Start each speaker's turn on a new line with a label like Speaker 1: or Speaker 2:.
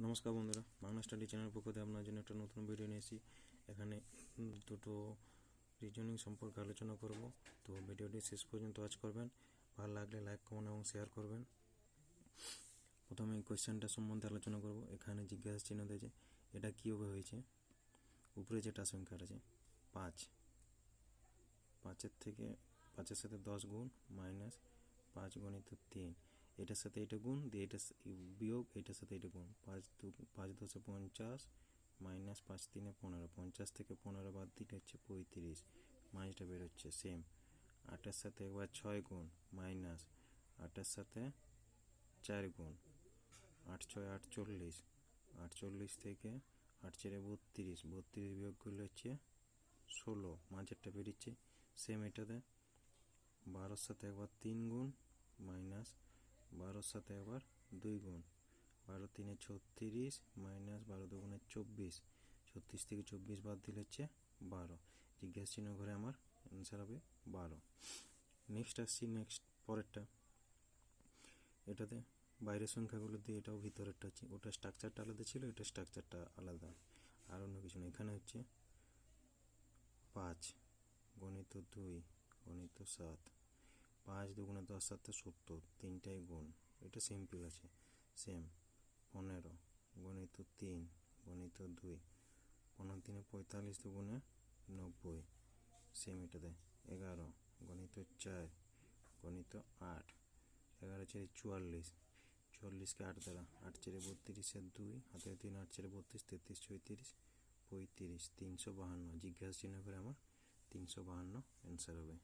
Speaker 1: নমস্কার বন্ধুরা, Bangla study channel পক্ষ থেকে আপনার জন্য একটা নতুন ভিডিও নিয়ে এসেছি। এখানে দুটো রিজনিং সম্পর্কে আলোচনা করব। তো ভিডিওটি শেষ পর্যন্ত ওয়াচ করবেন। ভালো লাগলে লাইক, কমেন্ট এবং শেয়ার করবেন। প্রথমে এই কোয়েশ্চেনটা সম্বন্ধে আলোচনা করব। এখানে জিজ্ঞাসা চিহ্ন দিয়েছে, এটা কীভাবে হয়েছে। উপরে যেটা সংখ্যাটা আছে 5, 5-এর সাথে 10 গুণ মাইনাস 5 গণিত 3, এটার সাথে এটা গুণ দিয়ে এটা বিয়োগ, এটার সাথে এটা গুণ। 5 10 50 মাইনাস 5 3 15, 50 থেকে 15 বাদ দিলে হচ্ছে 35, মাইনাসটা বেরোচ্ছে সেম। 8-এর সাথে একবার 6 গুণ মাইনাস 8-এর সাথে 4 গুণ, 8 6 48, 48 থেকে 8 4 32, 32 বিয়োগ করলে হচ্ছে 16, মাঝেরটা বেরিয়েছে সেম। এটাতে 12-এর সাথে একবার 3 গুণ মাইনাস 12-এর সাথে একবার 2 গুণ, 12 3 36 মাইনাস 12 2 24, 36 থেকে 24 বাদ দিলে হচ্ছে 12। জিজ্ঞাসা চিহ্ন ঘরে আমার অ্যান্সার হবে 12। নেক্সট আসছি পরেরটা। এটাতে বাইরের সংখ্যাগুলো দিয়ে এটাও ভিতরেরটা আছে, ওটা স্ট্রাকচারটা আলাদা ছিল, এটা স্ট্রাকচারটা আলাদা, আর অন্য কিছু না। এখানে হচ্ছে 5 গণিত 2 গণিত 7, 5 2 10 7 70, তিনটাই গুণ, এটা সিম্পল আছে সেম। 15 গণিত 3 গণিত 2, 15 3 45 2 90, সেম এটাতে। 11 গণিত 4 গণিত 8, 11 4 44, 44কে 8 দ্বারা, 8 4 32 2, হাতে 3 8 4 32 33 34 35, 352। জিজ্ঞাসা চিহ্ন করে আমার 352 অ্যান্সার হবে।